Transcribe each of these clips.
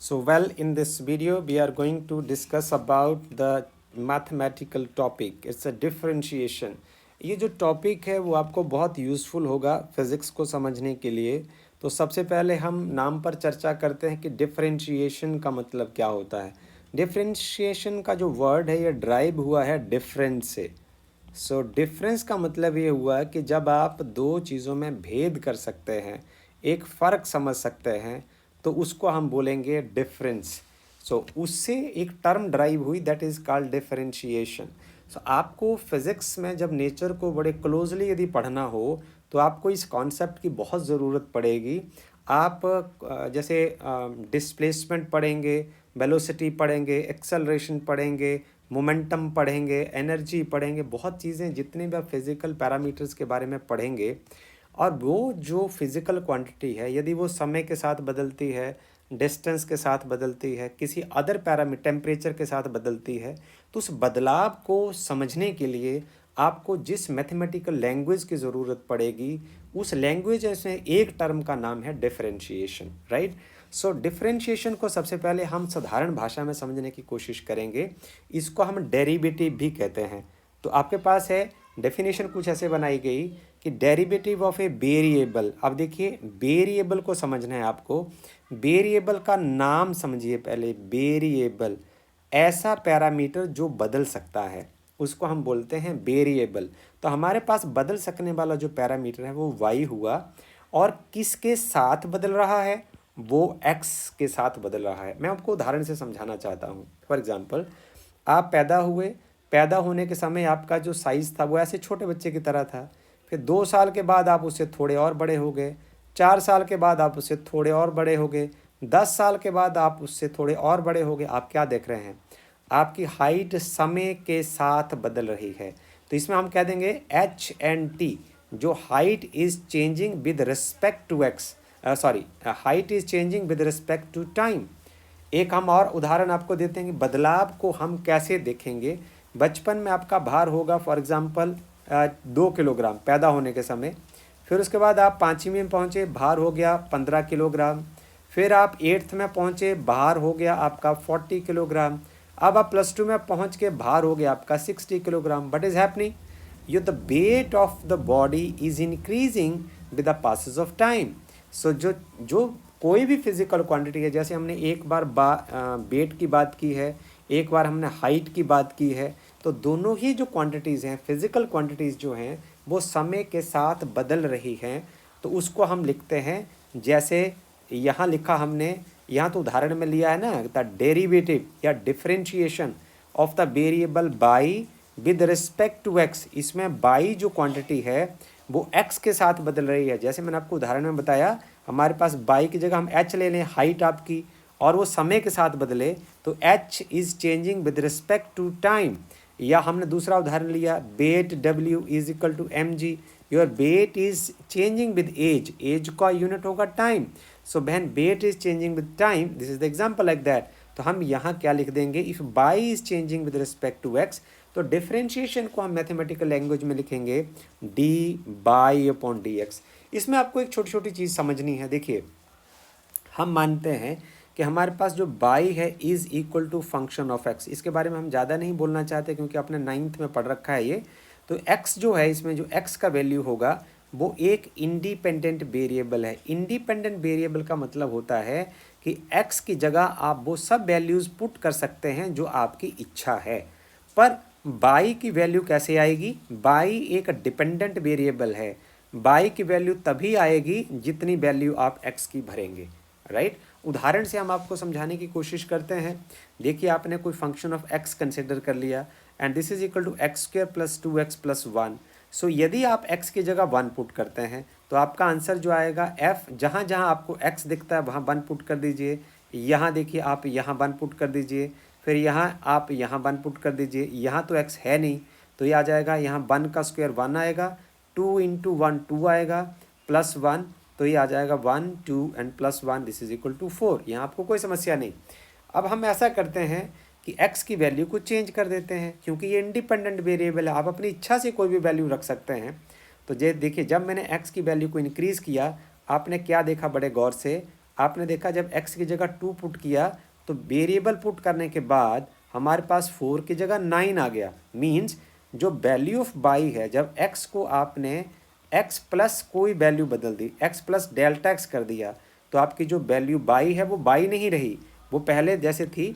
So well, in this video we are going to discuss about the mathematical topic. It's a differentiation. ये जो topic है वो आपको बहुत यूज़फुल होगा फिज़िक्स को समझने के लिए। तो सबसे पहले हम नाम पर चर्चा करते हैं कि डिफरेंशिएशन का मतलब क्या होता है। डिफरेंशिएशन का जो वर्ड है ये ड्राइव हुआ है डिफरेंस से। सो डिफरेंस का मतलब ये हुआ कि जब आप दो चीज़ों में भेद कर सकते हैं, एक फ़र्क समझ सकते हैं, तो उसको हम बोलेंगे डिफरेंस। सो उससे एक टर्म ड्राइव हुई दैट इज़ कॉल्ड डिफरेंशिएशन। सो आपको फिज़िक्स में जब नेचर को बड़े क्लोजली यदि पढ़ना हो तो आपको इस कॉन्सेप्ट की बहुत ज़रूरत पड़ेगी। आप जैसे डिस्प्लेसमेंट पढ़ेंगे, वेलोसिटी पढ़ेंगे, एक्सेलरेशन पढ़ेंगे, मोमेंटम पढ़ेंगे, एनर्जी पढ़ेंगे, बहुत चीज़ें जितने भी आप फिज़िकल पैरामीटर्स के बारे में पढ़ेंगे। और वो जो फिज़िकल क्वांटिटी है यदि वो समय के साथ बदलती है, डिस्टेंस के साथ बदलती है, किसी अदर पैरामीटर टेम्परेचर के साथ बदलती है, तो उस बदलाव को समझने के लिए आपको जिस मैथमेटिकल लैंग्वेज की ज़रूरत पड़ेगी उस लैंग्वेज में एक टर्म का नाम है डिफरेंशिएशन, राइट। सो डिफरेंशिएशन को सबसे पहले हम साधारण भाषा में समझने की कोशिश करेंगे। इसको हम डेरिवेटिव भी कहते हैं। तो आपके पास है डेफिनेशन कुछ ऐसे बनाई गई कि डेरिवेटिव ऑफ ए वेरिएबल। अब देखिए वेरिएबल को समझना है आपको। वेरिएबल का नाम समझिए पहले। वेरिएबल ऐसा पैरामीटर जो बदल सकता है उसको हम बोलते हैं वेरिएबल। तो हमारे पास बदल सकने वाला जो पैरामीटर है वो y हुआ, और किसके साथ बदल रहा है, वो x के साथ बदल रहा है। मैं आपको उदाहरण से समझाना चाहता हूँ। फॉर एग्जांपल, आप पैदा हुए, पैदा होने के समय आपका जो साइज़ था वो ऐसे छोटे बच्चे की तरह था। फिर 2 साल के बाद आप उससे थोड़े और बड़े हो गए, 4 साल के बाद आप उससे थोड़े और बड़े हो गए, 10 साल के बाद आप उससे थोड़े और बड़े हो गए। आप क्या देख रहे हैं, आपकी हाइट समय के साथ बदल रही है। तो इसमें हम कह देंगे एच एन टी, जो height is changing with respect to x, sorry, height is changing with respect to time. एक हम और उदाहरण आपको देते हैं कि बदलाव को हम कैसे देखेंगे। बचपन में आपका भार होगा फॉर एग्ज़ाम्पल 2 किलोग्राम पैदा होने के समय। फिर उसके बाद आप 5वीं में पहुँचे, भार हो गया 15 किलोग्राम। फिर आप 8th में पहुँचे, भार हो गया आपका 40 किलोग्राम। अब आप +2 में पहुँच के भार हो गया आपका 60 kilogram. What is happening, you the weight of the body is increasing with the passes of time. So जो जो कोई भी फिजिकल क्वांटिटी है, जैसे हमने एक बार वेट की बात की है, एक बार हमने हाइट की बात की है, तो दोनों ही जो क्वांटिटीज़ हैं, फिजिकल क्वांटिटीज़ जो हैं, वो समय के साथ बदल रही हैं। तो उसको हम लिखते हैं, जैसे यहाँ लिखा हमने, यहाँ तो उदाहरण में लिया है ना, द डेरिवेटिव या differentiation of the variable y with respect to x. इसमें बाई जो क्वांटिटी है वो एक्स के साथ बदल रही है। जैसे मैंने आपको उदाहरण में बताया, हमारे पास बाई की जगह हम एच ले लें, हाइट आपकी, और वो समय के साथ बदले, तो h is changing with respect to time. या हमने दूसरा उदाहरण लिया, वेट डब्ल्यू is equal to m g, your weight is changing with age, age का यूनिट होगा time. So when weight is changing with time, this is the example like that. तो हम यहाँ क्या लिख देंगे, if y is changing with respect to x, तो differentiation को हम मैथमेटिकल लैंग्वेज में लिखेंगे D by upon D x. इसमें आपको एक छोटी छोटी चीज़ समझनी है। देखिए, हम मानते हैं कि हमारे पास जो बाई है is equal to function of x. इसके बारे में हम ज़्यादा नहीं बोलना चाहते क्योंकि आपने 9th में पढ़ रखा है ये। तो एक्स जो है, इसमें जो एक्स का वैल्यू होगा वो एक इंडिपेंडेंट वेरिएबल है। इंडिपेंडेंट वेरिएबल का मतलब होता है कि एक्स की जगह आप वो सब वैल्यूज़ पुट कर सकते हैं जो आपकी इच्छा है। पर बाई की वैल्यू कैसे आएगी, बाई एक डिपेंडेंट वेरिएबल है। बाई की वैल्यू तभी आएगी जितनी वैल्यू आप एक्स की भरेंगे, राइट। उदाहरण से हम आपको समझाने की कोशिश करते हैं। देखिए, आपने कोई फंक्शन ऑफ एक्स कंसिडर कर लिया and this is equal to x square plus 2x plus 1। So यदि आप x की जगह 1 पुट करते हैं तो आपका आंसर जो आएगा f, जहाँ जहाँ आपको x दिखता है वहाँ 1 पुट कर दीजिए। यहाँ देखिए, आप यहाँ 1 पुट कर दीजिए, फिर यहाँ आप यहाँ 1 पुट कर दीजिए। यहाँ तो x है नहीं तो ये आ जाएगा, यहाँ 1 का स्क्वायर 1 आएगा, 2 इंटू 1 2 आएगा, प्लस 1, तो ये आ जाएगा 1 2 and plus 1, this is equal to 4। यहाँ आपको कोई समस्या नहीं। अब हम ऐसा करते हैं कि x की वैल्यू को चेंज कर देते हैं, क्योंकि ये इंडिपेंडेंट वेरिएबल है, आप अपनी इच्छा से कोई भी वैल्यू रख सकते हैं। तो ये देखिए, जब मैंने x की वैल्यू को इंक्रीज़ किया, आपने क्या देखा बड़े गौर से, आपने देखा जब x की जगह 2 पुट किया तो वेरिएबल पुट करने के बाद हमारे पास 4 की जगह 9 आ गया। मीन्स जो वैल्यू ऑफ बाई है, जब x को आपने x प्लस कोई वैल्यू बदल दी, x प्लस डेल्टा x कर दिया, तो आपकी जो वैल्यू बाई है वो बाई नहीं रही, वो पहले जैसे थी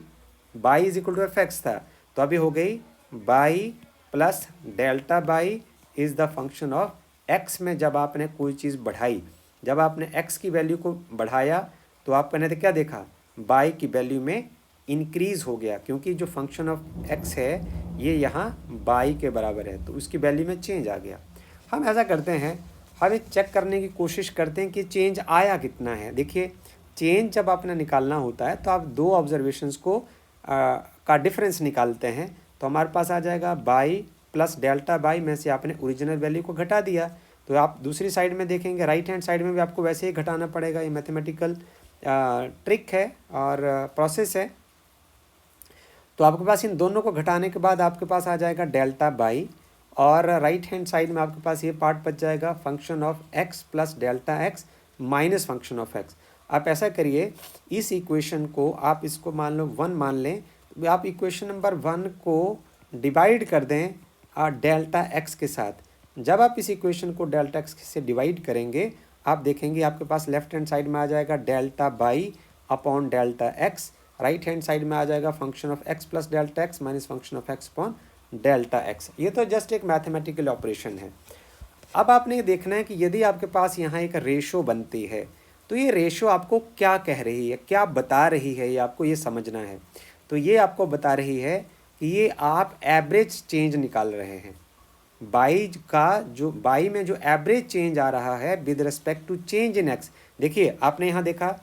y is equal to f x था, तो अभी हो गई y plus delta y is the function of x में जब आपने कोई चीज़ बढ़ाई, जब आपने x की वैल्यू को बढ़ाया तो आपने तो क्या देखा, बाई की वैल्यू में इंक्रीज़ हो गया, क्योंकि जो फंक्शन ऑफ x है ये यहाँ बाई के बराबर है, तो उसकी वैल्यू में चेंज आ गया। हम ऐसा करते हैं, हम चेक करने की कोशिश करते हैं कि चेंज आया कितना है। देखिए चेंज जब आपने निकालना होता है तो आप दो ऑब्जर्वेशंस को का डिफरेंस निकालते हैं, तो हमारे पास आ जाएगा बाई प्लस डेल्टा बाई में से आपने ओरिजिनल वैल्यू को घटा दिया, तो आप दूसरी साइड में देखेंगे राइट हैंड साइड में भी आपको वैसे ही घटाना पड़ेगा। ये मैथमेटिकल ट्रिक है और प्रोसेस है। तो आपके पास इन दोनों को घटाने के बाद आपके पास आ जाएगा डेल्टा बाई, और राइट हैंड साइड में आपके पास ये पार्ट बच जाएगा function of x plus delta x minus function of x। आप ऐसा करिए, इस इक्वेशन को आप इसको मान लो 1 मान लें, तो आप इक्वेशन नंबर 1 को डिवाइड कर दें डेल्टा x के साथ। जब आप इस इक्वेशन को डेल्टा x से डिवाइड करेंगे, आप देखेंगे आपके पास लेफ्ट हैंड साइड में आ जाएगा delta y upon delta x, right hand side में आ जाएगा function of x plus delta x minus function of x upon delta x। ये तो जस्ट एक मैथमेटिकल ऑपरेशन है। अब आपने ये देखना है कि यदि आपके पास यहाँ एक रेशो बनती है, तो ये रेशो आपको क्या कह रही है, क्या बता रही है, ये आपको ये समझना है। तो ये आपको बता रही है कि ये आप एवरेज चेंज निकाल रहे हैं। बाई में जो एवरेज चेंज आ रहा है with respect to change in x। देखिए आपने यहाँ देखा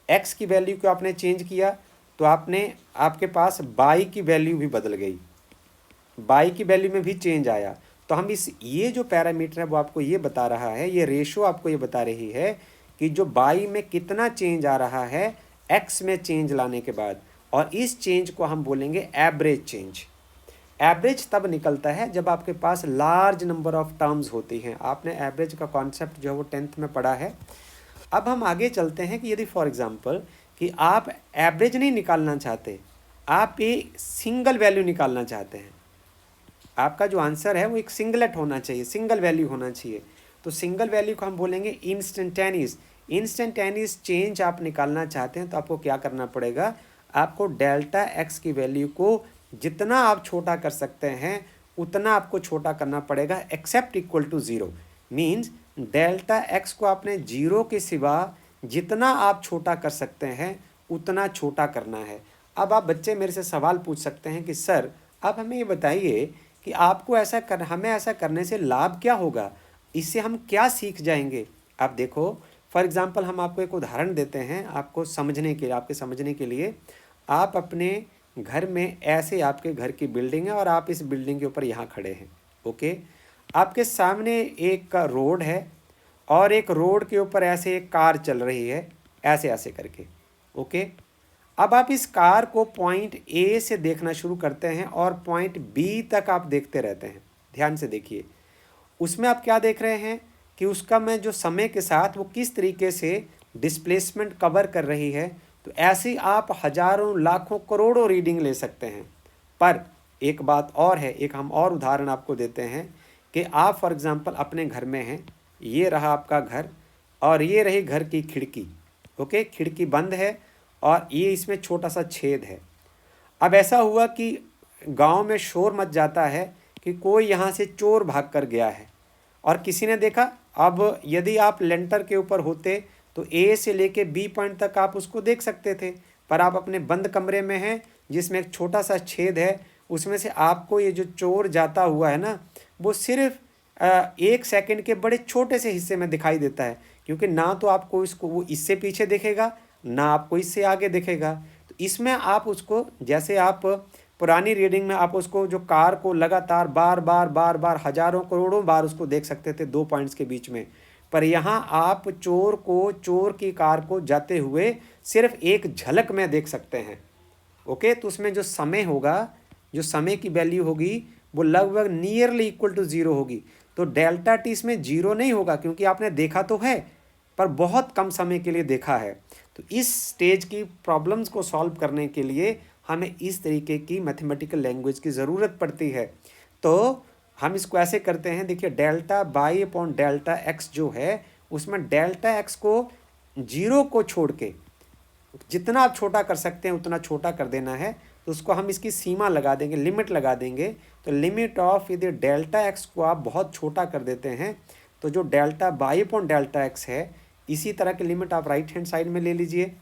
x की वैल्यू को आपने चेंज किया, तो आपके पास बाई की वैल्यू भी बदल गई, बाई की वैल्यू में भी चेंज आया। तो हम ये जो पैरामीटर है वो आपको ये बता रहा है, ये रेशो आपको ये बता रही है कि जो बाई में कितना चेंज आ रहा है x में चेंज लाने के बाद, और इस चेंज को हम बोलेंगे एवरेज चेंज। एवरेज तब निकलता है जब आपके पास लार्ज नंबर ऑफ टर्म्स होती हैं। आपने एवरेज का कॉन्सेप्ट जो है वो 10th में पढ़ा है। अब हम आगे चलते हैं कि यदि फॉर एग्जांपल कि आप एवरेज नहीं निकालना चाहते, आप ये सिंगल वैल्यू निकालना चाहते हैं, आपका जो आंसर है वो एक सिंगलेट होना चाहिए, सिंगल वैल्यू होना चाहिए, तो सिंगल वैल्यू को हम बोलेंगे इंस्टेंटेनियस। इंस्टेंटेनियस चेंज आप निकालना चाहते हैं तो आपको क्या करना पड़ेगा, आपको डेल्टा x की वैल्यू को जितना आप छोटा कर सकते हैं उतना आपको छोटा करना पड़ेगा, except equal to 0। Means delta x को आपने 0 के सिवा जितना आप छोटा कर सकते हैं उतना छोटा करना है। अब आप बच्चे मेरे से सवाल पूछ सकते हैं कि सर अब हमें ये बताइए कि आपको हमें ऐसा करने से लाभ क्या होगा, इससे हम क्या सीख जाएंगे। आप देखो फॉर एग्जांपल हम आपको एक उदाहरण देते हैं आपको समझने के लिए, आपके समझने के लिए। आप अपने घर में ऐसे आपके घर की बिल्डिंग है और आप इस बिल्डिंग के ऊपर यहाँ खड़े हैं, ओके। आपके सामने एक रोड है और एक रोड के ऊपर ऐसे एक कार चल रही है, ऐसे ऐसे करके, ओके। अब आप इस कार को पॉइंट ए से देखना शुरू करते हैं और पॉइंट बी तक आप देखते रहते हैं। ध्यान से देखिए, उसमें आप क्या देख रहे हैं कि उसका में जो समय के साथ वो किस तरीके से डिस्प्लेसमेंट कवर कर रही है। तो ऐसे ही आप हजारों लाखों करोड़ों रीडिंग ले सकते हैं। पर एक बात और है, एक हम और उदाहरण आपको देते हैं कि आप फॉर एग्जांपल अपने घर में हैं, ये रहा आपका घर और ये रही घर की खिड़की, ओके। खिड़की बंद है और ये इसमें छोटा सा छेद है। अब ऐसा हुआ कि गांव में शोर मच जाता है कि कोई यहाँ से चोर भाग कर गया है और किसी ने देखा। अब यदि आप लेंटर के ऊपर होते तो ए से लेके बी पॉइंट तक आप उसको देख सकते थे, पर आप अपने बंद कमरे में हैं जिसमें एक छोटा सा छेद है, उसमें से आपको ये जो चोर जाता हुआ है ना वो सिर्फ 1 सेकंड के बड़े छोटे से हिस्से में दिखाई देता है, क्योंकि ना तो आपको इसको वो इससे पीछे दिखेगा ना आपको इससे आगे दिखेगा। तो इसमें आप उसको, जैसे आप पुरानी रीडिंग में आप उसको जो कार को लगातार बार बार हजारों करोड़ों बार उसको देख सकते थे 2 पॉइंट्स के बीच में, पर यहाँ आप चोर की कार को जाते हुए सिर्फ एक झलक में देख सकते हैं, ओके। तो उसमें जो समय होगा, जो समय की वैल्यू होगी वो लगभग नियरली इक्वल टू 0 होगी। तो डेल्टा टी इसमें 0 नहीं होगा क्योंकि आपने देखा तो है, पर बहुत कम समय के लिए देखा है। तो इस स्टेज की प्रॉब्लम्स को सॉल्व करने के लिए हमें इस तरीके की मैथमेटिकल लैंग्वेज की ज़रूरत पड़ती है। तो हम इसको ऐसे करते हैं, देखिए delta y upon delta x जो है उसमें डेल्टा एक्स को जीरो को छोड़ के जितना आप छोटा कर सकते हैं उतना छोटा कर देना है। तो उसको हम इसकी सीमा लगा देंगे, लिमिट लगा देंगे। तो लिमिट ऑफ यदि डेल्टा एक्स को आप बहुत छोटा कर देते हैं तो जो delta y upon delta x है इसी तरह की लिमिट आप राइट हैंड साइड में ले लीजिए।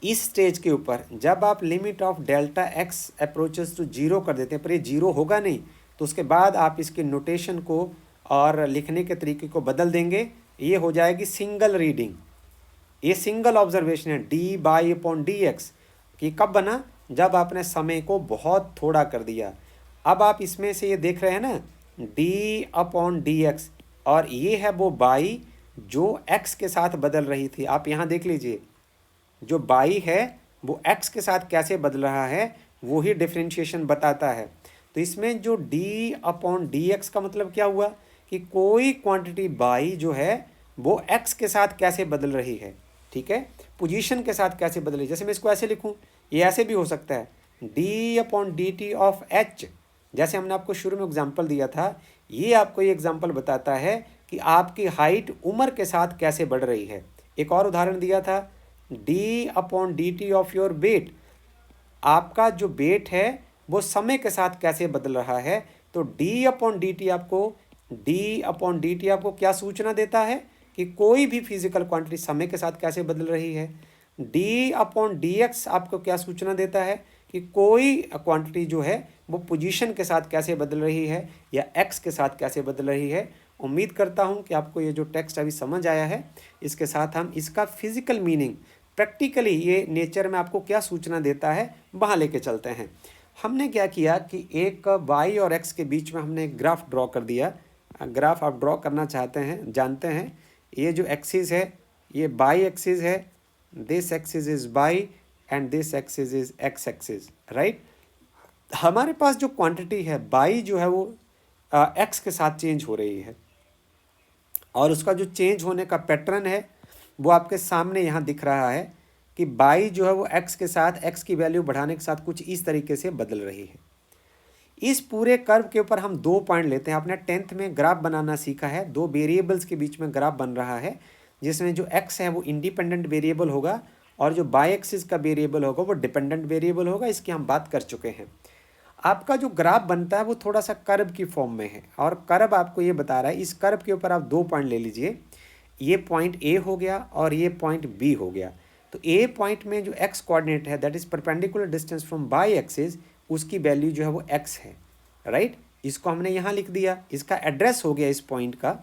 इस स्टेज के ऊपर जब आप limit of delta x approaches to zero कर देते हैं, पर ये जीरो होगा नहीं, तो उसके बाद आप इसके नोटेशन को और लिखने के तरीके को बदल देंगे। ये हो जाएगी सिंगल रीडिंग। ये सिंगल ऑब्जर्वेशन है D by upon D x कि कब बना, जब आपने समय को बहुत थोड़ा कर दिया। अब आप इसमें से ये देख रहे हैं ना डी अपॉन डी एक्स, और ये है वो बाई जो एक्स के साथ बदल रही थी। आप यहाँ देख लीजिए जो बाई है वो एक्स के साथ कैसे बदल रहा है वो ही डिफरेंशिएशन बताता है। तो इसमें जो डी अपॉन डी एक्स का मतलब क्या हुआ कि कोई क्वांटिटी बाई जो है वो एक्स के साथ कैसे बदल रही है, ठीक है, पोजीशन के साथ कैसे बदल रही है। जैसे मैं इसको ऐसे लिखूं, ये ऐसे भी हो सकता है D upon d T of H, जैसे हमने आपको शुरू में एग्जाम्पल दिया था। ये आपको ये एग्जाम्पल बताता है कि आपकी हाइट उम्र के साथ कैसे बढ़ रही है। एक और उदाहरण दिया था D upon d T of your weight, आपका जो वेट है वो समय के साथ कैसे बदल रहा है। तो डी अपॉन डी टी आपको क्या सूचना देता है कि कोई भी फिजिकल क्वांटिटी समय के साथ कैसे बदल रही है। डी अपॉन डी एक्स आपको क्या सूचना देता है कि कोई क्वांटिटी जो है वो पोजीशन के साथ कैसे बदल रही है या एक्स के साथ कैसे बदल रही है। उम्मीद करता हूँ कि आपको ये जो टेक्स्ट अभी समझ आया है। इसके साथ हम इसका फिजिकल मीनिंग प्रैक्टिकली ये नेचर में आपको क्या सूचना देता है वहाँ लेके चलते हैं। हमने क्या किया कि एक वाई और एक्स के बीच में हमने एक ग्राफ ड्रॉ कर दिया। ग्राफ आप ड्रॉ करना चाहते हैं, जानते हैं ये जो एक्सिस है ये बाई एक्सिस है, this axis is by and this axis is x axis, right. हमारे पास जो क्वांटिटी है बाई जो है वो एक्स के साथ चेंज हो रही है, और उसका जो चेंज होने का पैटर्न है वो आपके सामने यहाँ दिख रहा है कि बाई जो है वो एक्स के साथ एक्स की वैल्यू बढ़ाने के साथ कुछ इस तरीके से बदल रही है। इस पूरे कर्व के ऊपर हम 2 पॉइंट लेते हैं। आपने 10th में ग्राफ बनाना सीखा है, 2 वेरिएबल्स के बीच में ग्राफ बन रहा है जिसमें जो एक्स है वो इंडिपेंडेंट वेरिएबल होगा और जो बाई एक्सिस का वेरिएबल होगा वो डिपेंडेंट वेरिएबल होगा। इसकी हम बात कर चुके हैं। आपका जो ग्राफ बनता है वो थोड़ा सा कर्व की फॉर्म में है, और कर्व आपको ये बता रहा है। इस कर्व के ऊपर आप 2 पॉइंट ले लीजिए, ये पॉइंट ए हो गया और ये पॉइंट बी हो गया। तो ए पॉइंट में जो एक्स कोऑर्डिनेट है that is perpendicular distance from by axis, उसकी वैल्यू जो है वो एक्स है, राइट। इसको हमने यहाँ लिख दिया, इसका एड्रेस हो गया इस पॉइंट का।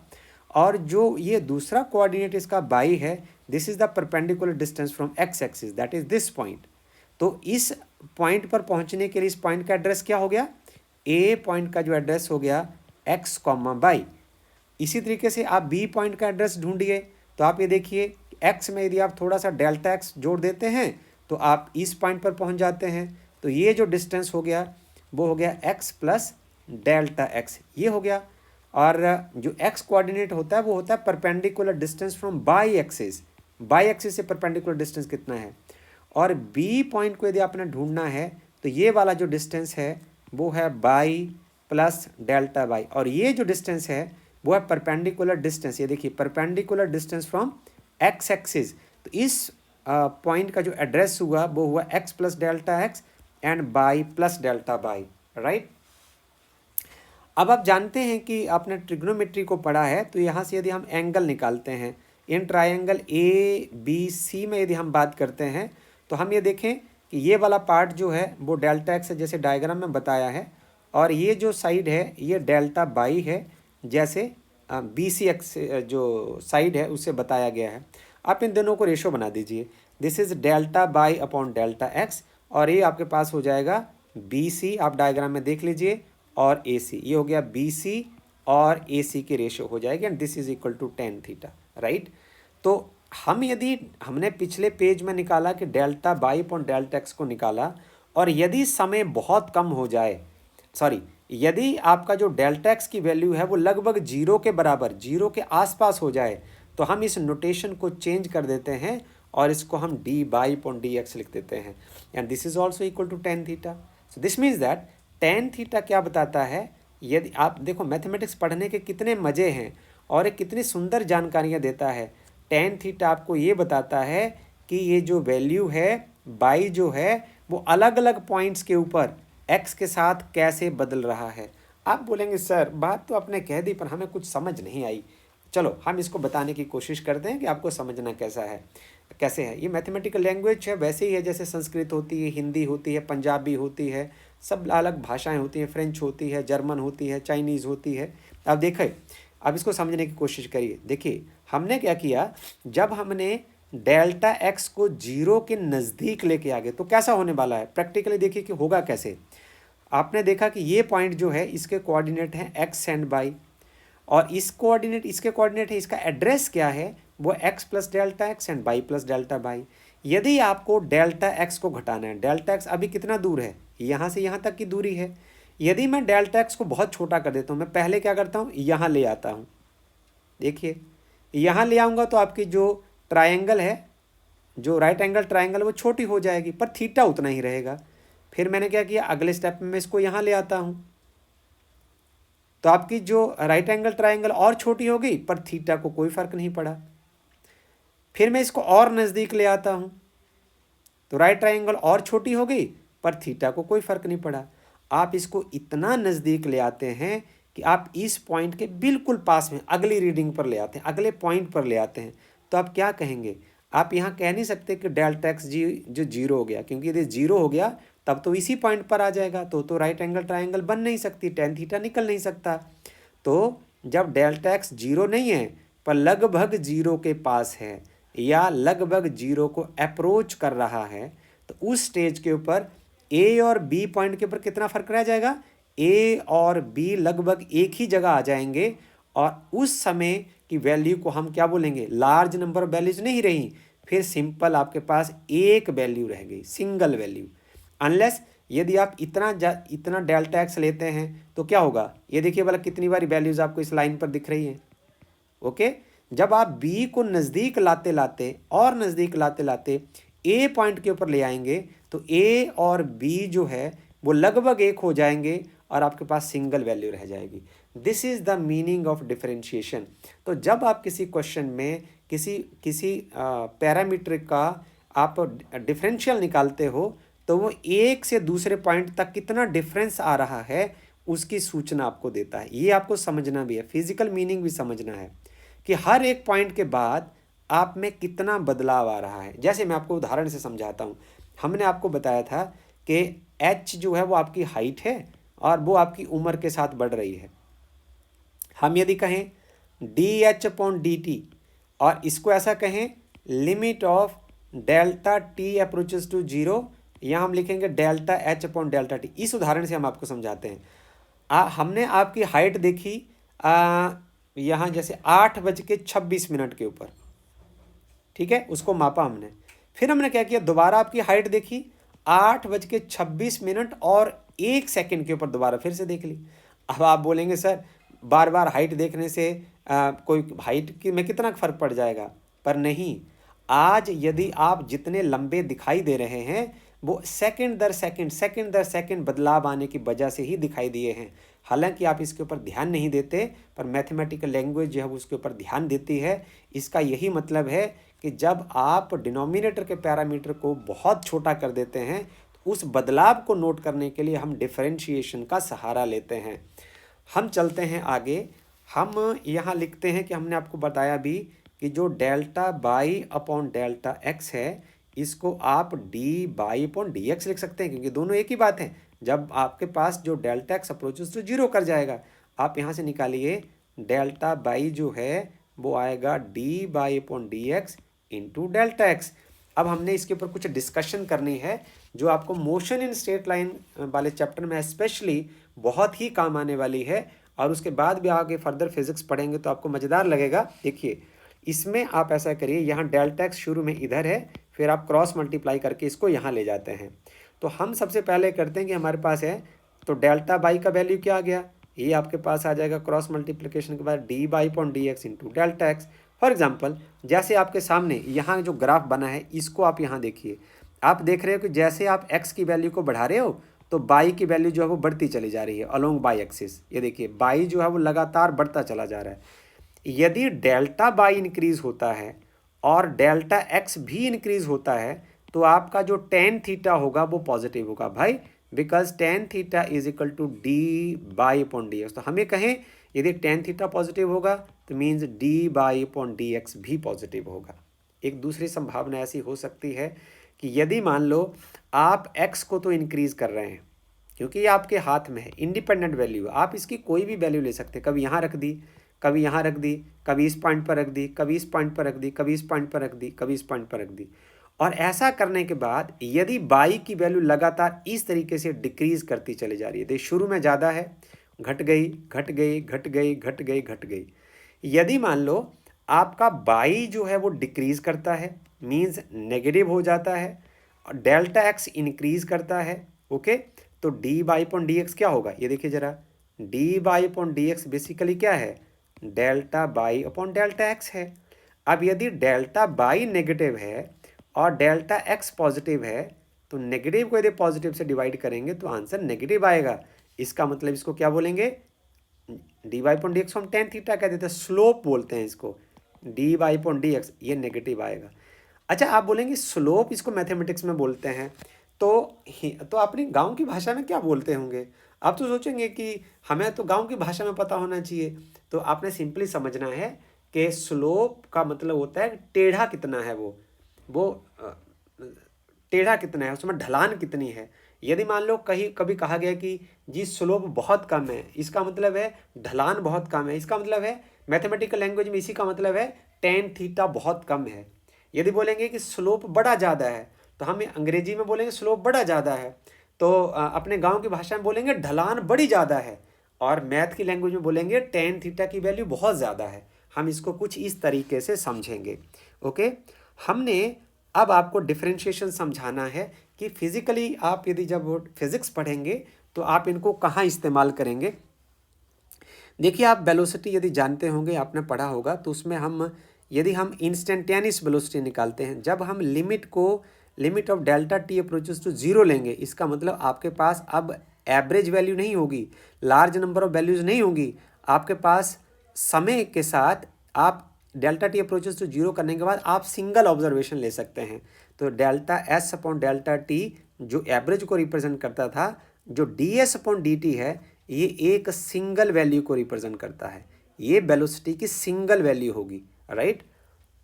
और जो ये दूसरा कोऑर्डिनेट इसका बाई है, this is the perpendicular distance from x axis that is this point. तो इस पॉइंट पर पहुंचने के लिए इस पॉइंट का एड्रेस क्या हो गया, ए पॉइंट का जो एड्रेस हो गया एक्स कॉमा बाई। इसी तरीके से आप बी पॉइंट का एड्रेस ढूंढिए। तो आप ये देखिए एक्स में यदि आप थोड़ा सा डेल्टा एक्स जोड़ देते हैं तो आप इस पॉइंट पर पहुंच जाते हैं। तो ये जो डिस्टेंस हो गया वो हो गया एक्स प्लस डेल्टा एक्स, ये हो गया। और जो एक्स कोऑर्डिनेट होता है वो होता है perpendicular distance from by axis. By axis से परपेंडिकुलर डिस्टेंस कितना है। और बी पॉइंट को यदि आपने ढूंढना है तो ये वाला जो डिस्टेंस है वो है बाई प्लस डेल्टा बाई, और ये जो डिस्टेंस है वो है परपेंडिकुलर डिस्टेंस। ये देखिए perpendicular distance from x axis. तो इस पॉइंट का जो एड्रेस हुआ वो हुआ x plus delta x and by plus delta by, right. अब आप जानते हैं कि आपने ट्रिग्नोमेट्री को पढ़ा है, तो यहाँ से यदि हम एंगल निकालते हैं in triangle A B C में यदि हम बात करते हैं तो हम ये देखें कि ये वाला पार्ट जो है वो डेल्टा एक्स है जैसे डायग्राम में बताया है, और ये जो साइड है ये डेल्टा बाई है जैसे बी सी एक्स जो साइड है उससे बताया गया है। आप इन दोनों को रेशो बना दीजिए, this is delta y upon delta x, और ये आपके पास हो जाएगा बी सी, आप डायग्राम में देख लीजिए, और ए सी, ये हो गया बी सी और ए सी की रेशो हो जाएगी, and this is equal to tan theta, right. तो हम यदि हमने पिछले पेज में निकाला कि delta y upon delta x को निकाला, और यदि समय बहुत कम हो जाए, यदि आपका जो डेल्टा एक्स की वैल्यू है वो लगभग जीरो के बराबर, जीरो के आसपास हो जाए, तो हम इस नोटेशन को चेंज कर देते हैं और इसको हम d by upon D x लिख देते हैं, and this is also equal to tan theta. So this means that tan theta क्या बताता है, यदि आप देखो मैथमेटिक्स पढ़ने के कितने मज़े हैं और ये कितनी सुंदर जानकारियाँ देता है। टेन थीटा आपको ये बताता है कि ये जो वैल्यू है बाई जो है वो अलग अलग पॉइंट्स के ऊपर एक्स के साथ कैसे बदल रहा है। आप बोलेंगे सर बात तो आपने कह दी पर हमें कुछ समझ नहीं आई। चलो हम इसको बताने की कोशिश करते हैं कि आपको समझना कैसा है, कैसे है। ये मैथमेटिकल लैंग्वेज है, वैसे ही है जैसे संस्कृत होती है, हिंदी होती है, पंजाबी होती है, सब अलग भाषाएं होती हैं, फ्रेंच होती है, जर्मन होती है, चाइनीज़ होती है। अब देखें, अब इसको समझने की कोशिश करिए। देखिए हमने क्या किया, जब हमने डेल्टा एक्स को जीरो के नज़दीक लेके आ गए तो कैसा होने वाला है, प्रैक्टिकली देखिए कि होगा कैसे। आपने देखा कि ये पॉइंट जो है इसके कोऑर्डिनेट हैं एक्स एंड वाई, और इस कोऑर्डिनेट इसके कोऑर्डिनेट है, इसका एड्रेस क्या है, वो x plus delta x and y plus delta y. यदि आपको डेल्टा एक्स को घटाना है, डेल्टा एक्स अभी कितना दूर है, यहाँ से यहाँ तक की दूरी है। यदि मैं डेल्टा एक्स को बहुत छोटा कर देता हूँ, मैं पहले क्या करता हूँ, यहाँ ले आता हूँ। देखिए यहाँ ले आऊँगा तो आपकी जो ट्रायंगल है, जो राइट एंगल ट्रायंगल, वो छोटी हो जाएगी पर थीटा उतना ही रहेगा। फिर मैंने क्या किया, अगले स्टेप में मैं इसको यहाँ ले आता हूँ तो आपकी जो राइट एंगल ट्रायंगल और छोटी हो गई पर थीटा को कोई फर्क नहीं पड़ा। फिर मैं इसको और नज़दीक ले आता हूँ तो राइट ट्रायंगल और छोटी हो गई पर थीटा को कोई फर्क नहीं पड़ा। आप इसको इतना नज़दीक ले आते हैं कि आप इस पॉइंट के बिल्कुल पास में अगली रीडिंग पर ले आते हैं, अगले पॉइंट पर ले आते हैं। तो आप क्या कहेंगे, आप यहाँ कह नहीं सकते कि डेल्टा एक्स जी जो जीरो हो गया, क्योंकि यदि जीरो हो गया तब तो इसी पॉइंट पर आ जाएगा, तो राइट एंगल ट्रायंगल बन नहीं सकती, टेन थीटा निकल नहीं सकता। तो जब डेल्टा एक्स जीरो नहीं है पर लगभग जीरो के पास है या लगभग जीरो को अप्रोच कर रहा है, तो उस स्टेज के ऊपर ए और बी पॉइंट के ऊपर कितना फर्क रह जाएगा, ए और बी लगभग एक ही जगह आ जाएंगे, और उस समय की वैल्यू को हम क्या बोलेंगे, लार्ज नंबर ऑफ वैल्यूज नहीं रही, फिर सिंपल आपके पास एक वैल्यू रह गई, सिंगल वैल्यू। अनलेस यदि आप इतना डेल्टा एक्स लेते हैं तो क्या होगा, ये देखिए वाला कितनी बारी वैल्यूज आपको इस लाइन पर दिख रही हैं। ओके, जब आप बी को नज़दीक लाते लाते और नज़दीक लाते लाते ए पॉइंट के ऊपर ले आएंगे तो ए और बी जो है वो लगभग एक हो जाएंगे और आपके पास सिंगल वैल्यू रह जाएगी। This is the meaning of differentiation. तो जब आप किसी क्वेश्चन में किसी पैरामीटर का आप डिफरेंशियल निकालते हो तो वो एक से दूसरे पॉइंट तक कितना डिफरेंस आ रहा है उसकी सूचना आपको देता है। ये आपको समझना भी है, फिजिकल मीनिंग भी समझना है कि हर एक पॉइंट के बाद आप में कितना बदलाव आ रहा है। जैसे मैं आपको उदाहरण से समझाता हूँ, हमने आपको बताया था कि एच जो है वो आपकी हाइट है और वो आपकी उम्र के साथ बढ़ रही है। हम यदि कहें d h upon d t और इसको ऐसा कहें limit of delta T approaches to zero, यहाँ हम लिखेंगे delta h upon delta t. इस उदाहरण से हम आपको समझाते हैं। हमने आपकी हाइट देखी यहाँ जैसे 8:26 के ऊपर, ठीक है, उसको मापा हमने। फिर हमने क्या किया, दोबारा आपकी हाइट देखी 8:26 और 1 सेकंड के ऊपर दोबारा फिर से देख ली। अब आप बोलेंगे सर बार बार हाइट देखने से कोई हाइट की में कितना फ़र्क पड़ जाएगा, पर नहीं। आज यदि आप जितने लंबे दिखाई दे रहे हैं वो सेकंड दर सेकंड बदलाव आने की वजह से ही दिखाई दिए हैं। हालांकि आप इसके ऊपर ध्यान नहीं देते, पर मैथमेटिकल लैंग्वेज जो है उसके ऊपर ध्यान देती है। इसका यही मतलब है कि जब आप डिनोमिनेटर के पैरामीटर को बहुत छोटा कर देते हैं तो उस बदलाव को नोट करने के लिए हम डिफरेंशिएशन का सहारा लेते हैं। हम चलते हैं आगे। हम यहाँ लिखते हैं कि हमने आपको बताया भी कि जो delta y upon delta x है इसको आप D by upon D x लिख सकते हैं, क्योंकि दोनों एक ही बात है। जब आपके पास जो डेल्टा एक्स अप्रोचेस तो जीरो कर जाएगा, आप यहाँ से निकालिए डेल्टा बाई जो है वो आएगा D by upon D x into delta x. अब हमने इसके ऊपर कुछ डिस्कशन करनी है जो आपको मोशन इन स्ट्रेट लाइन वाले चैप्टर में स्पेशली बहुत ही काम आने वाली है, और उसके बाद भी आगे फर्दर फिजिक्स पढ़ेंगे तो आपको मज़ेदार लगेगा। देखिए इसमें आप ऐसा करिए, यहाँ डेल्टा एक्स शुरू में इधर है, फिर आप क्रॉस मल्टीप्लाई करके इसको यहाँ ले जाते हैं। तो हम सबसे पहले करते हैं कि हमारे पास है तो डेल्टा बाई का वैल्यू क्या आ गया, ये आपके पास आ जाएगा क्रॉस मल्टीप्लिकेशन के बाद D by upon D x into delta x. For example जैसे आपके सामने यहाँ जो ग्राफ बना है इसको आप यहाँ देखिए, आप देख रहे हो कि जैसे आप x की वैल्यू को बढ़ा रहे हो तो y की वैल्यू जो है वो बढ़ती चली जा रही है अलोंग बाई एक्सिस। ये देखिए y जो है वो लगातार बढ़ता चला जा रहा है। यदि डेल्टा बाई इंक्रीज होता है और डेल्टा एक्स भी इंक्रीज होता है तो आपका जो टेन थीटा होगा वो पॉजिटिव होगा भाई, because tan theta is equal to d by upon D x. तो हमें कहें यदि टेन थीटा पॉजिटिव होगा तो means d by upon D x भी पॉजिटिव होगा। एक दूसरी संभावना ऐसी हो सकती है कि यदि मान लो आप एक्स को तो इंक्रीज कर रहे हैं क्योंकि ये आपके हाथ में है, इंडिपेंडेंट वैल्यू, आप इसकी कोई भी वैल्यू ले सकते हैं, कभी यहाँ रख दी, कभी यहाँ रख दी, कभी इस पॉइंट पर रख दी, कभी इस पॉइंट पर रख दी, कभी इस पॉइंट पर रख दी, कभी इस पॉइंट पर रख दी। और ऐसा करने के बाद यदि बाई की वैल्यू लगातार इस तरीके से डिक्रीज करती चली जा रही है, तो शुरू में ज़्यादा है, घट गई, घट गई, घट गई, घट गई, घट गई। यदि मान लो आपका बाई जो है वो डिक्रीज करता है, मीन्स नेगेटिव हो जाता है, और डेल्टा एक्स इंक्रीज करता है, ओके, तो D by upon D X क्या होगा, ये देखिए जरा, D by upon D x basically क्या है, delta y upon delta x है। अब यदि डेल्टा बाई नेगेटिव है और डेल्टा एक्स पॉजिटिव है तो नेगेटिव को यदि पॉजिटिव से डिवाइड करेंगे तो आंसर नेगेटिव आएगा। इसका मतलब इसको क्या बोलेंगे, D by upon D x हम टेन थीटा कह देते हैं, स्लोप बोलते हैं इसको, D by upon D x, ये नेगेटिव आएगा। अच्छा आप बोलेंगे स्लोप इसको मैथमेटिक्स में बोलते हैं तो अपनी गांव की भाषा में क्या बोलते होंगे। आप तो सोचेंगे कि हमें तो गांव की भाषा में पता होना चाहिए, तो आपने सिंपली समझना है कि स्लोप का मतलब होता है टेढ़ा कितना है, वो टेढ़ा कितना है, उसमें ढलान कितनी है। यदि मान लो कहीं कभी कहा गया कि जी स्लोप बहुत कम है, इसका मतलब है ढलान बहुत कम है, इसका मतलब है मैथमेटिकल लैंग्वेज में इसी का मतलब है टेन थीटा बहुत कम है। यदि बोलेंगे कि स्लोप बड़ा ज़्यादा है तो हम अंग्रेजी में बोलेंगे स्लोप बड़ा ज़्यादा है, तो अपने गांव की भाषा में बोलेंगे ढलान बड़ी ज़्यादा है, और मैथ की लैंग्वेज में बोलेंगे टेन थीटा की वैल्यू बहुत ज़्यादा है। हम इसको कुछ इस तरीके से समझेंगे, ओके। हमने अब आपको डिफरेंशिएशन समझाना है कि फिजिकली आप यदि जब फिजिक्स पढ़ेंगे तो आप इनको कहाँ इस्तेमाल करेंगे। देखिए आप वेलोसिटी यदि जानते होंगे, आपने पढ़ा होगा, तो उसमें यदि हम इंस्टेंटेनियस वेलोसिटी निकालते हैं, जब हम limit of delta T approaches to zero लेंगे, इसका मतलब आपके पास अब एवरेज वैल्यू नहीं होगी, लार्ज नंबर ऑफ वैल्यूज़ नहीं होंगी, आपके पास समय के साथ आप delta T approaches to zero करने के बाद आप सिंगल ऑब्जर्वेशन ले सकते हैं। तो delta S upon delta T जो एवरेज को रिप्रेजेंट करता था, जो D s upon d T है, ये एक सिंगल वैल्यू को रिप्रेजेंट करता है, ये वेलोसिटी की सिंगल वैल्यू होगी, राइट।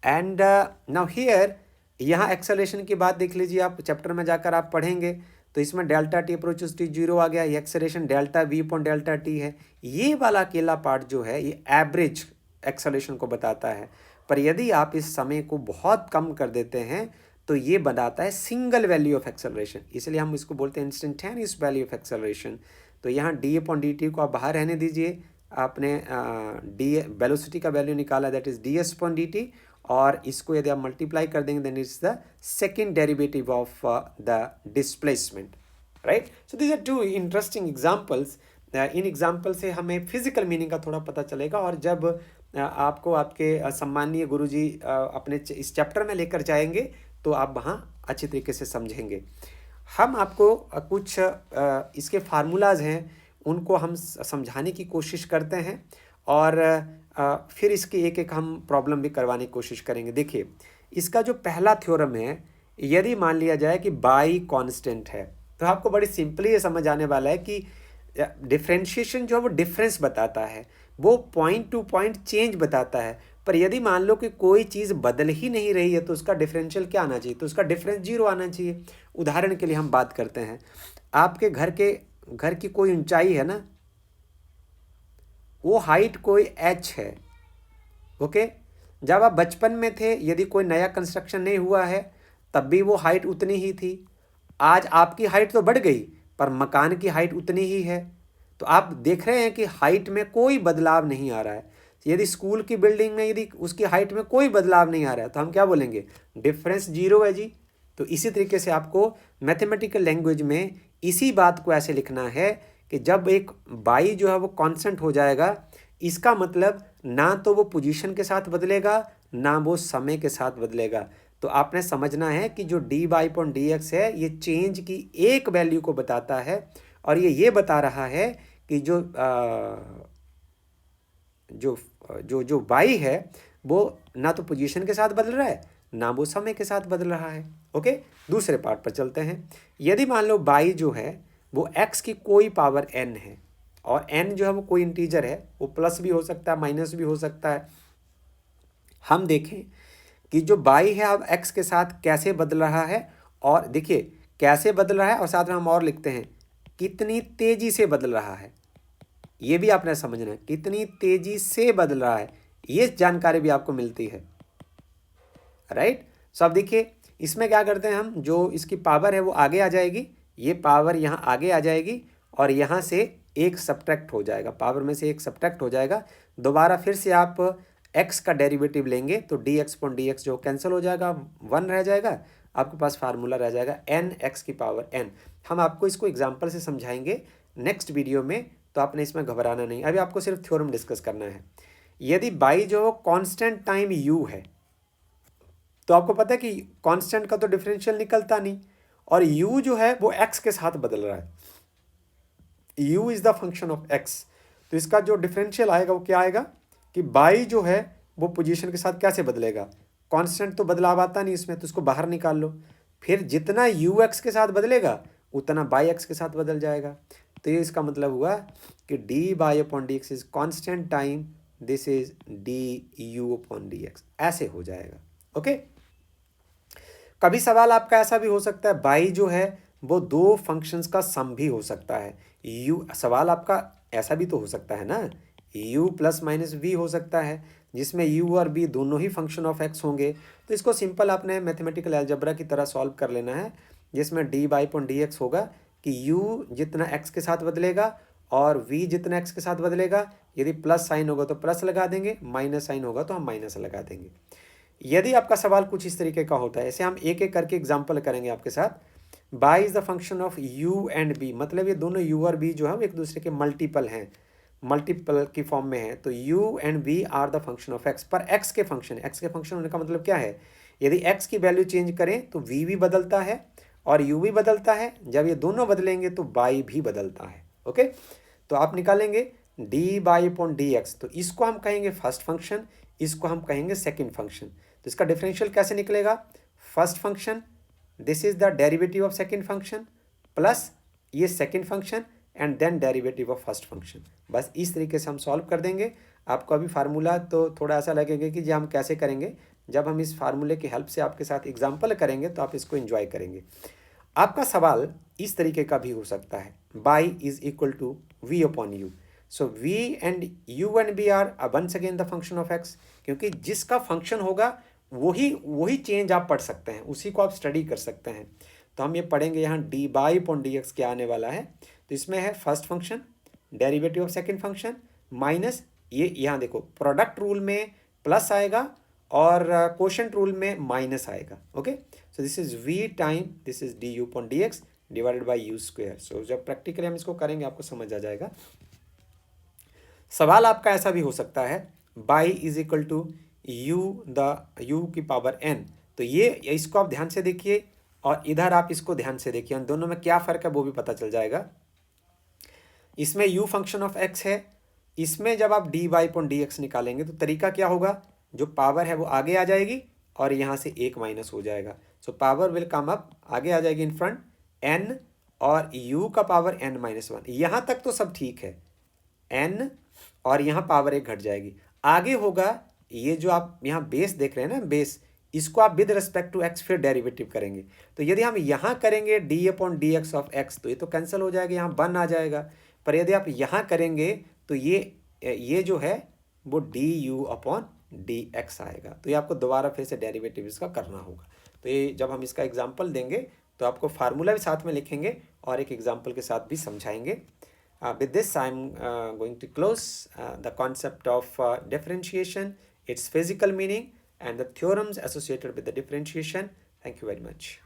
एंड नाउ हियर यहाँ एक्सेलरेशन की बात देख लीजिए, आप चैप्टर में जाकर आप पढ़ेंगे तो इसमें delta T approaches to zero आ गया, ये acceleration delta V upon delta T है। ये वाला अकेला पार्ट जो है ये एवरेज एक्सेलरेशन को बताता है, पर यदि आप इस समय को बहुत कम कर देते हैं तो ये बनाता है सिंगल वैल्यू ऑफ एक्सेलरेशन, इसलिए हम इसको बोलते हैं इंस्टेंटेनियस वैल्यू ऑफ एक्सेलरेशन। तो यहाँ डी अपॉन डी टी को आप बाहर रहने दीजिए, आपने डी वेलोसिटी का वैल्यू निकाला, that is d s upon d t, और इसको यदि आप मल्टीप्लाई कर देंगे then it's the second derivative of the displacement, right. So these are two interesting examples. इन एग्जाम्पल से हमें फिजिकल मीनिंग का थोड़ा पता चलेगा, और जब आपको आपके सम्मानीय गुरुजी अपने इस चैप्टर में लेकर जाएंगे तो आप वहाँ अच्छी तरीके से समझेंगे। हम आपको कुछ इसके फार्मूलाज हैं उनको हम समझाने की कोशिश करते हैं, और फिर इसकी एक एक हम प्रॉब्लम भी करवाने की कोशिश करेंगे। देखिए इसका जो पहला थ्योरम है, यदि मान लिया जाए कि बाई कांस्टेंट है, तो आपको बड़ी सिंपली ये समझ आने वाला है कि डिफरेंशिएशन जो है वो डिफरेंस बताता है, वो पॉइंट टू पॉइंट चेंज बताता है, पर यदि मान लो कि कोई चीज़ बदल ही नहीं रही है तो उसका डिफरेंशियल क्या आना चाहिए, तो उसका डिफरेंस जीरो आना चाहिए। उदाहरण के लिए हम बात करते हैं, आपके घर की कोई ऊंचाई है ना, वो हाइट कोई h है, ओके। जब आप बचपन में थे, यदि कोई नया कंस्ट्रक्शन नहीं हुआ है, तब भी वो हाइट उतनी ही थी। आज आपकी हाइट तो बढ़ गई पर मकान की हाइट उतनी ही है, तो आप देख रहे हैं कि हाइट में कोई बदलाव नहीं आ रहा है। यदि स्कूल की बिल्डिंग में यदि उसकी हाइट में कोई बदलाव नहीं आ रहा है तो हम क्या बोलेंगे, डिफरेंस जीरो है जी। तो इसी तरीके से आपको मैथमेटिकल लैंग्वेज में इसी बात को ऐसे लिखना है कि जब एक बाई जो है वो कांस्टेंट हो जाएगा, इसका मतलब ना तो वो पोजीशन के साथ बदलेगा, ना वो समय के साथ बदलेगा। तो आपने समझना है कि जो D by upon D x है ये चेंज की एक वैल्यू को बताता है, और ये बता रहा है कि जो बाई है वो ना तो पोजीशन के साथ बदल रहा है ना वो समय के साथ बदल रहा है। ओके, दूसरे पार्ट पर चलते हैं। यदि मान लो बाई जो है वो x की कोई पावर n है, और n जो है वो कोई इंटीजर है, वो प्लस भी हो सकता है माइनस भी हो सकता है। हम देखें कि जो बाई है अब x के साथ कैसे बदल रहा है, और देखिए कैसे बदल रहा है, और साथ में हम और लिखते हैं कितनी तेजी से बदल रहा है। ये भी आपने समझना है, कितनी तेजी से बदल रहा है, ये जानकारी भी आपको मिलती है, राइट। सो अब देखिए इसमें क्या करते हैं हम, जो इसकी पावर है वो आगे आ जाएगी, ये पावर यहाँ आगे आ जाएगी, और यहाँ से एक सब्ट्रैक्ट हो जाएगा, पावर में से एक सब्ट्रैक्ट हो जाएगा। दोबारा फिर से आप x का डेरिवेटिव लेंगे तो dx अपॉन dx जो कैंसिल हो जाएगा, 1 रह जाएगा, आपके पास फार्मूला रह जाएगा n x की पावर n। हम आपको इसको एग्जाम्पल से समझाएंगे नेक्स्ट वीडियो में, तो आपने इसमें घबराना नहीं, अभी आपको सिर्फ थ्योरम डिस्कस करना है। यदि बाई जो कांस्टेंट टाइम u है, तो आपको पता है कि कांस्टेंट का तो डिफरेंशियल निकलता नहीं, और u जो है वो x के साथ बदल रहा है, u is the function of x। तो इसका जो डिफरेंशियल आएगा वो क्या आएगा कि बाई जो है वो पोजीशन के साथ कैसे बदलेगा, कांस्टेंट तो बदलाव आता नहीं इसमें, तो इसको बाहर निकाल लो, फिर जितना यू एक्स के साथ बदलेगा उतना बाई एक्स के साथ बदल जाएगा। तो ये इसका मतलब हुआ कि D by upon D x is constant time, this is D U upon D x, ऐसे हो जाएगा। ओके, कभी सवाल आपका ऐसा भी हो सकता है, बाई जो है वो दो फंक्शंस का सम भी हो सकता है। यू सवाल आपका ऐसा भी तो हो सकता है ना, u प्लस माइनस v हो सकता है, जिसमें u और b दोनों ही फंक्शन ऑफ x होंगे। तो इसको सिंपल आपने मैथमेटिकल अलजेब्रा की तरह सॉल्व कर लेना है, जिसमें d by upon D x होगा कि u जितना x के साथ बदलेगा और v जितना x के साथ बदलेगा, यदि प्लस साइन होगा तो प्लस लगा देंगे, माइनस साइन होगा तो हम माइनस लगा देंगे। यदि आपका सवाल कुछ इस तरीके का होता है, ऐसे हम एक एक करके एग्जाम्पल करेंगे आपके साथ। By is the function of u and b, मतलब ये दोनों u और b जो है एक दूसरे के मल्टीपल हैं, मल्टीपल की फॉर्म में है। तो u and v are the function of x, पर x के फंक्शन होने का मतलब क्या है, यदि x की वैल्यू चेंज करें तो v भी बदलता है और u भी बदलता है, जब ये दोनों बदलेंगे तो y भी बदलता है। ओके, तो आप निकालेंगे d by upon D x, तो इसको हम कहेंगे फर्स्ट फंक्शन, इसको हम कहेंगे सेकेंड फंक्शन। तो इसका डिफरेंशियल कैसे निकलेगा, first function this is the derivative of second function plus ये second function and then derivative of first function. बस इस तरीके से हम सॉल्व कर देंगे। आपको अभी फार्मूला तो थोड़ा ऐसा लगेगा कि जी हम कैसे करेंगे, जब हम इस फार्मूले की हेल्प से आपके साथ एग्जाम्पल करेंगे तो आप इसको एंजॉय करेंगे। आपका सवाल इस तरीके का भी हो सकता है, y is equal to v upon u, so v and u and b are once again the function of x, क्योंकि जिसका फंक्शन होगा वही चेंज आप पढ़ सकते हैं, उसी को आप स्टडी कर सकते हैं। तो हम ये पढ़ेंगे यहाँ D by upon D X क्या आने वाला है, तो इसमें है first function derivative of second function minus ये यहाँ देखो प्रोडक्ट रूल में प्लस आएगा और क्वोशंट रूल में माइनस आएगा। Okay, so this is v time this is D U upon D X divided by U square. So जब practically हम इसको करेंगे आपको समझ आ जाएगा। सवाल आपका ऐसा भी हो सकता है, y is equal to u की पावर n, तो ये इसको आप ध्यान से देखिए और इधर आप इसको ध्यान से देखिए, उन दोनों में क्या फ़र्क है वो भी पता चल जाएगा। इसमें u फंक्शन ऑफ x है, इसमें जब आप D by upon D x निकालेंगे तो तरीका क्या होगा, जो पावर है वो आगे आ जाएगी और यहाँ से एक माइनस हो जाएगा। So power will come up, आगे आ जाएगी इन फ्रंट n और u का पावर n माइनस 1, यहाँ तक तो सब ठीक है, n और यहाँ पावर एक घट जाएगी। आगे होगा ये जो आप यहाँ बेस देख रहे हैं ना, बेस, इसको आप विद रिस्पेक्ट टू x फिर डेरिवेटिव करेंगे। तो यदि हम यहाँ करेंगे d upon D x of x तो ये तो कैंसिल हो जाएगा, यहाँ 1 आ जाएगा। पर यदि आप यहाँ करेंगे तो ये जो है वो D U upon D x आएगा। तो ये आपको दोबारा फिर से डेरिवेटिव इसका करना होगा। तो ये जब हम इसका एग्जाम्पल देंगे तो आपको फार्मूला भी साथ में लिखेंगे और एक एग्जाम्पल के साथ भी समझाएंगे। With this, I'm going to close the concept of differentiation, its physical meaning, and the theorems associated with the differentiation. Thank you very much.